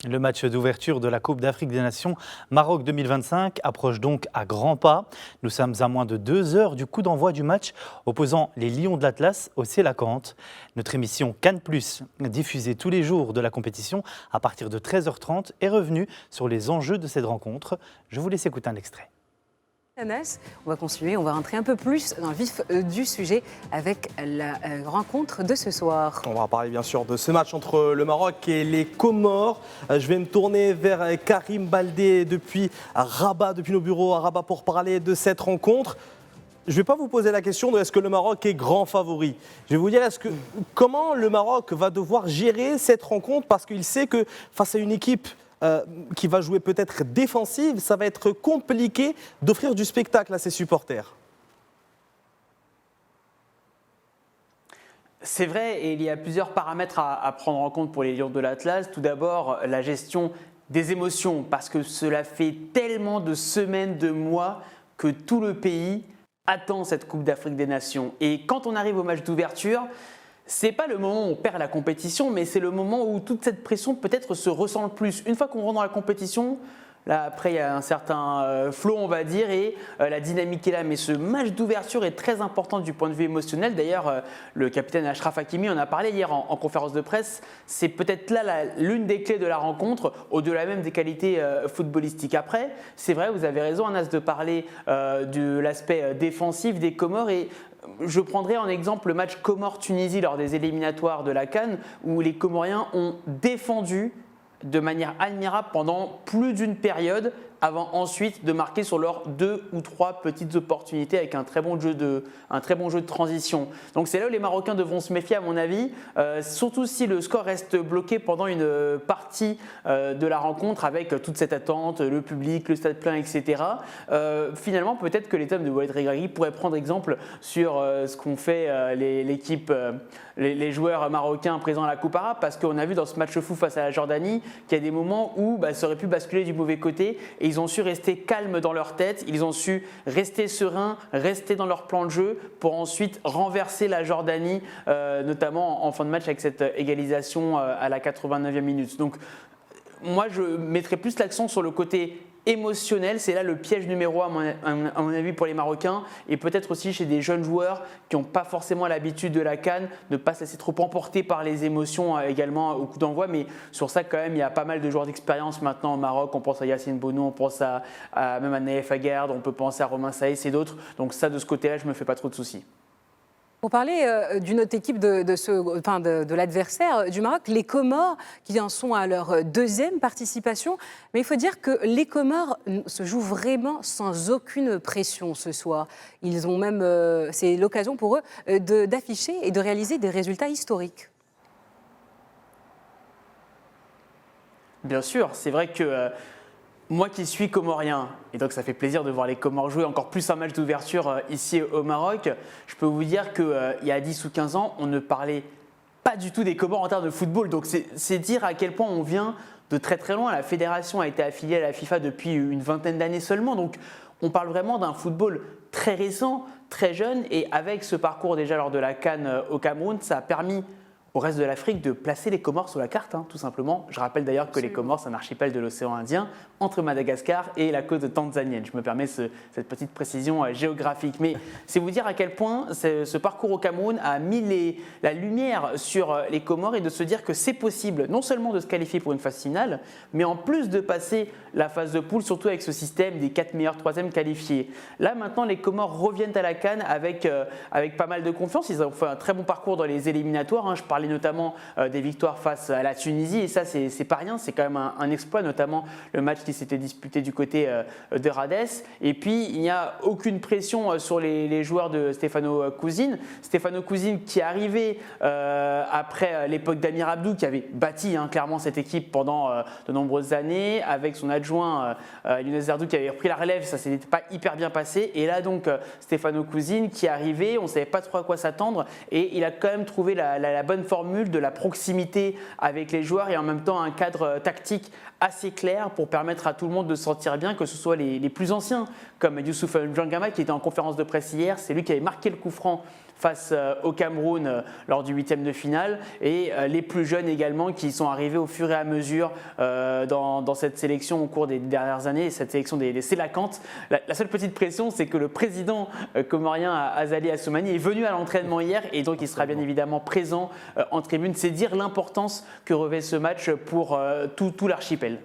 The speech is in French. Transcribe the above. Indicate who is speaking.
Speaker 1: Le match d'ouverture de la Coupe d'Afrique des Nations Maroc 2025 approche donc à grands pas. Nous sommes à moins de 2 heures du coup d'envoi du match opposant les Lions de l'Atlas au Sélacanthe. Notre émission Cannes+, diffusée tous les jours de la compétition à partir de 13h30, est revenue sur les enjeux de cette rencontre. Je vous laisse écouter un extrait.
Speaker 2: Anas, on va continuer, on va rentrer un peu plus dans le vif du sujet avec la rencontre de ce soir.
Speaker 3: On va parler bien sûr de ce match entre le Maroc et les Comores. Je vais me tourner vers Karim Baldé depuis Rabat, depuis nos bureaux à Rabat pour parler de cette rencontre. Je ne vais pas vous poser la question de est-ce que le Maroc est grand favori. Je vais vous dire comment le Maroc va devoir gérer cette rencontre parce qu'il sait que face à une équipe qui va jouer peut-être défensive, ça va être compliqué d'offrir du spectacle à ses supporters.
Speaker 4: C'est vrai, et il y a plusieurs paramètres à prendre en compte pour les Lions de l'Atlas. Tout d'abord, la gestion des émotions, parce que cela fait tellement de semaines, de mois que tout le pays attend cette Coupe d'Afrique des Nations. Et quand on arrive au match d'ouverture, c'est pas le moment où on perd la compétition, mais c'est le moment où toute cette pression peut-être se ressent le plus. Une fois qu'on rentre dans la compétition, là après il y a un certain flow on va dire et la dynamique est là. Mais ce match d'ouverture est très important du point de vue émotionnel. D'ailleurs le capitaine Achraf Hakimi en a parlé hier en conférence de presse. C'est peut-être là l'une des clés de la rencontre, au-delà même des qualités footballistiques. Après, c'est vrai, vous avez raison Anas de parler de l'aspect défensif des Comores et je prendrai en exemple le match Comores-Tunisie lors des éliminatoires de la CAN où les Comoriens ont défendu de manière admirable pendant plus d'une période avant ensuite de marquer sur leurs 2 ou 3 petites opportunités avec un très bon jeu de transition. Donc c'est là où les Marocains devront se méfier à mon avis, surtout si le score reste bloqué pendant une partie de la rencontre avec toute cette attente, le public, le stade plein, etc. Finalement peut-être que les hommes de Walid Regragui pourraient prendre exemple sur ce qu'ont fait l'équipe, les joueurs marocains présents à la Coupe arabe parce qu'on a vu dans ce match fou face à la Jordanie qu'il y a des moments où ça aurait pu basculer du mauvais côté et ils ont su rester calmes dans leur tête, ils ont su rester sereins, rester dans leur plan de jeu pour ensuite renverser la Jordanie, notamment en fin de match avec cette égalisation à la 89e minute. Donc moi je mettrais plus l'accent sur le côté émotionnel, c'est là le piège numéro 1 à mon avis pour les Marocains et peut-être aussi chez des jeunes joueurs qui n'ont pas forcément l'habitude de la CAN, de ne pas se laisser trop emporter par les émotions également au coup d'envoi, mais sur ça quand même il y a pas mal de joueurs d'expérience maintenant au Maroc, on pense à Yacine Bounou, on pense même à Naïef Aguerd, on peut penser à Romain Saïs et d'autres, donc ça de ce côté-là je ne me fais pas trop de soucis.
Speaker 2: Pour parler d'une autre équipe de l'adversaire du Maroc, les Comores, qui en sont à leur deuxième participation. Mais il faut dire que les Comores se jouent vraiment sans aucune pression ce soir. Ils ont même, c'est l'occasion pour eux d'afficher et de réaliser des résultats historiques.
Speaker 4: Bien sûr, c'est vrai que moi qui suis comorien, et donc ça fait plaisir de voir les Comores jouer encore plus un match d'ouverture ici au Maroc, je peux vous dire qu'il y a 10 ou 15 ans, on ne parlait pas du tout des Comores en termes de football. Donc c'est dire à quel point on vient de très très loin. La fédération a été affiliée à la FIFA depuis une vingtaine d'années seulement. Donc on parle vraiment d'un football très récent, très jeune. Et avec ce parcours déjà lors de la CAN au Cameroun, ça a permis au reste de l'Afrique de placer les Comores sur la carte, tout simplement. Je rappelle d'ailleurs que les Comores, c'est un archipel de l'océan Indien entre Madagascar et la côte tanzanienne. Je me permets cette petite précision géographique. Mais c'est vous dire à quel point ce parcours au Cameroun a mis la lumière sur les Comores et de se dire que c'est possible non seulement de se qualifier pour une phase finale, mais en plus de passer la phase de poule, surtout avec ce système des 4 meilleurs troisièmes qualifiés. Là maintenant, les Comores reviennent à la CAN avec pas mal de confiance. Ils ont fait un très bon parcours dans les éliminatoires. Je parlais notamment des victoires face à la Tunisie et ça c'est pas rien, c'est quand même un exploit, notamment le match qui s'était disputé du côté de Rades. Et puis il n'y a aucune pression sur les joueurs de Stefano Cousine qui est arrivé après l'époque d'Amir Abdou qui avait bâti clairement cette équipe pendant de nombreuses années avec son adjoint Younes Zerdou qui avait repris la relève, ça s'était pas hyper bien passé et là donc Stefano Cousine qui est arrivé, on ne savait pas trop à quoi s'attendre et il a quand même trouvé la bonne formule de la proximité avec les joueurs et en même temps un cadre tactique assez clair pour permettre à tout le monde de se sentir bien, que ce soit les plus anciens comme Youssouf N'Djangama qui était en conférence de presse hier, c'est lui qui avait marqué le coup franc face au Cameroun lors du 8e de finale, et les plus jeunes également qui sont arrivés au fur et à mesure dans cette sélection au cours des dernières années, et cette sélection des Sélacantes. La seule petite pression, c'est que le président comorien Azali Assoumani est venu à l'entraînement hier, et donc il sera bien évidemment présent en tribune. C'est dire l'importance que revêt ce match pour tout l'archipel.